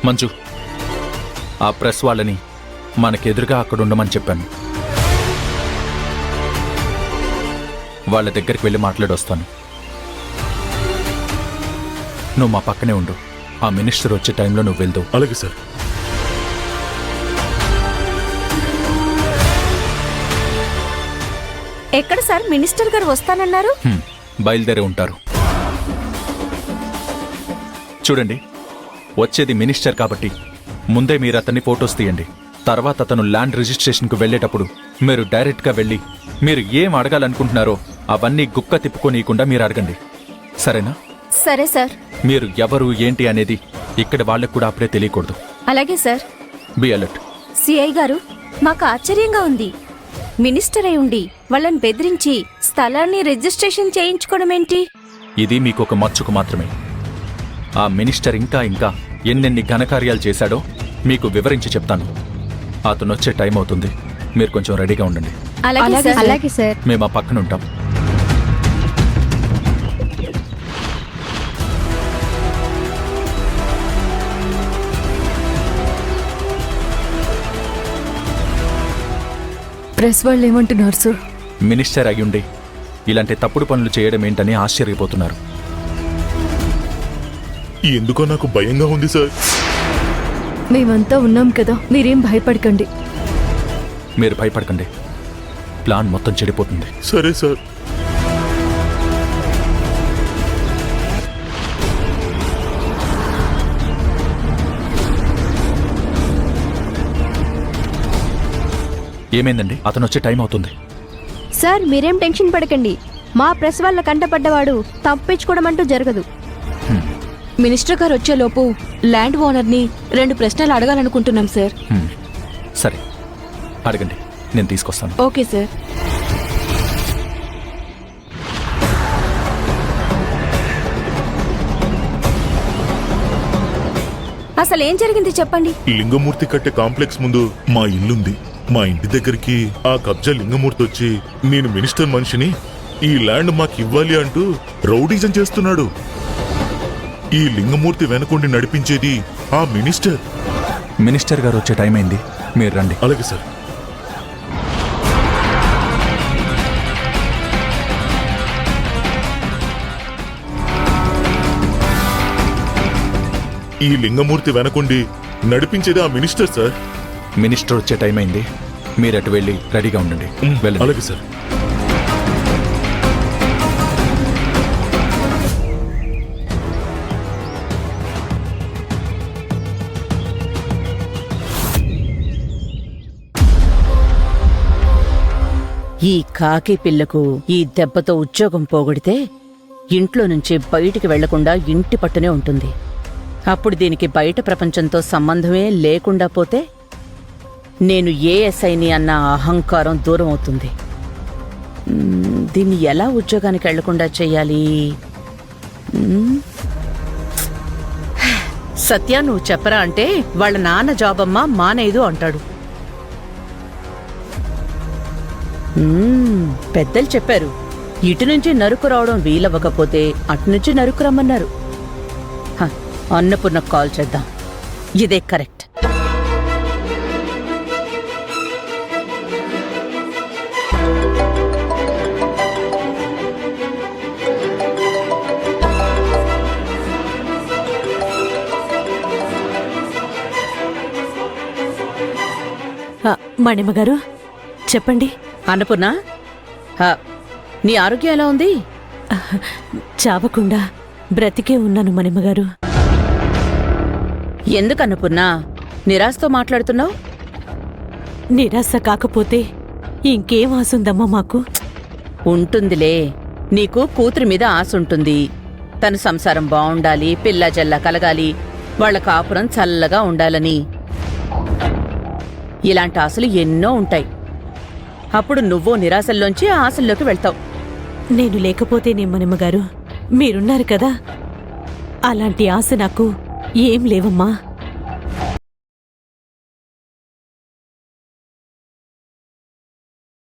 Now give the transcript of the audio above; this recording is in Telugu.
మంజు, ఆ ప్రెస్ వాళ్ళని మనకెదురుగా అక్కడుండమని చెప్పాను. వాళ్ళ దగ్గరికి వెళ్ళి మాట్లాడొస్తాను. నువ్వు మా పక్కనే ఉండు. ఆ మినిస్టర్ వచ్చే టైంలో నువ్వు వెళ్దావు. అలాగే సార్. ఎక్కడ సార్ మినిస్టర్ గారు వస్తానన్నారు? బయలుదేరి ఉంటారు. చూడండి, వచ్చేది మినిస్టర్ కాబట్టి ముందే మీరు అతన్ని ఫొటోస్ తీయండి. తర్వాత అతను ల్యాండ్ రిజిస్ట్రేషన్కు వెళ్ళేటప్పుడు మీరు డైరెక్ట్గా వెళ్ళి మీరు ఏం అడగాలనుకుంటున్నారో అవన్నీ గుక్క తిప్పుకోనీయకుండా మీరు అడగండి. సరేనా? సరే సార్. మీరు ఎవరు ఏంటి అనేది ఇక్కడ వాళ్ళకు కూడా అప్పుడే తెలియకూడదు. అలాగే సార్. Be alert. సిఐ గారు, మాకు ఆశ్చర్యంగా ఉంది. మినిస్టర్ అయి ఉండి వాళ్ళని బెదిరించి స్థలాన్ని రిజిస్ట్రేషన్ చేయించుకోవడం ఏంటి? ఇది మీకు ఒక మచ్చుకు మాత్రమే. ఆ మినిస్టర్ ఇంకా ఎన్నెన్ని ఘనకార్యాలు చేశాడో మీకు వివరించి చెప్తాను. అతను వచ్చే టైం అవుతుంది. మీరు కొంచెం రెడీగా ఉండండి. అలాగే సార్. మేము ఆ పక్కన ఉంటాం. ప్రెస్ వాళ్ళు ఏమంటున్నారు సార్? మినిస్టర్ అయ్యుండి ఇలాంటి తప్పుడు పనులు చేయడం ఏంటని ఆశ్చర్యపోతున్నారు. ఎందుకో నాకు భయంగా ఉంది సార్. మేమంతా ఉన్నాం కదా, మీరేం భయపడకండి. మీరు భయపడకండి. ప్లాన్ మొత్తం చెడిపోతుంది. సరే సార్. ఏమైందండి? అతను వచ్చే టైం అవుతుంది. సార్, మీరేం టెన్షన్ పడకండి. మా ప్రెస్ వాళ్ళ కంటపడ్డవాడు తప్పించుకోవడం అంటూ జరగదు. మినిస్టర్ గారు వచ్చేలోపు ల్యాండ్ ఓనర్ని 2 ప్రశ్నలు అడగాలనుకుంటున్నాం సార్. సరే, అడగండి, నేను తీసుకొస్తాను. Okay sir. అసలు ఏం జరిగింది చెప్పండి. లింగమూర్తి కట్టే కాంప్లెక్స్ ముందు మా ఇల్లుంది. మా ఇంటి దగ్గరికి ఆ కబ్జా లింగమూర్తి వచ్చి నేను మినిస్టర్ మనిషిని, ఈ ల్యాండ్ మాకు ఇవ్వాలి అంటూ రౌడీజం చేస్తున్నాడు. ఈ లింగమూర్తి వెనకుండి నడిపించేది ఆ మినిస్టర్. మినిస్టర్ గారు వచ్చే టైం అయింది, మీరు రండి. అలాగే సార్. ఈ లింగమూర్తి వెనకుండి నడిపించేది ఆ మినిస్టర్ సార్. మినిస్టర్ వచ్చే టైం అయింది, మీరు అటు వెళ్ళి రెడీగా ఉండండి. వెళ్ళండి. అలాగే సార్. ఈ కాకి పిల్లకు ఈ దెబ్బతో ఉద్యోగం పోగొడితే ఇంట్లో నుంచి బయటికి వెళ్లకుండా ఇంటి పట్టునే ఉంటుంది. అప్పుడు దీనికి బయట ప్రపంచంతో సంబంధమే లేకుండా పోతే నేను ఏఎస్ఐని అన్న అహంకారం దూరం అవుతుంది. దీన్ని ఎలా ఉద్యోగానికి వెళ్లకుండా చెయ్యాలి? సత్య, నువ్వు చెప్పరా అంటే వాళ్ళ నాన్న జాబమ్మా మానేదు అంటాడు. పెద్దలు చెప్పారు, ఇటు నుంచి నరుకు రావడం వీలవ్వకపోతే అటు నుంచి నరుకు రమ్మన్నారు. అన్నపూర్ణకు కాల్ చేద్దాం. ఇదే కరెక్ట్. మణిమ గారు చెప్పండి. అన్నపూర్ణ, నీ ఆరోగ్యం ఎలా ఉంది? చావకుండా బ్రతికే ఉన్నాను మణిమగారు. ఎందుకు అన్నపూర్ణ నిరాశతో మాట్లాడుతున్నావు? నిరాశ కాకపోతే ఇంకేం ఆసుందమ్మా మాకు? ఉంటుందిలే. నీకు కూతురి మీద ఆశ ఉంటుంది. తన సంసారం బావుండాలి, పిల్ల జల్ల కలగాలి, వాళ్ల కాపురం చల్లగా ఉండాలని. ఇలాంటి ఆశలు ఎన్నో ఉంటాయి. అప్పుడు నువ్వు నిరాశల్లోంచి ఆశల్లోకి వెళ్తావు. నేను లేకపోతేనే మణిమగారు, మీరున్నారు కదా. అలాంటి ఆశ నాకు ఏం లేవమ్మా.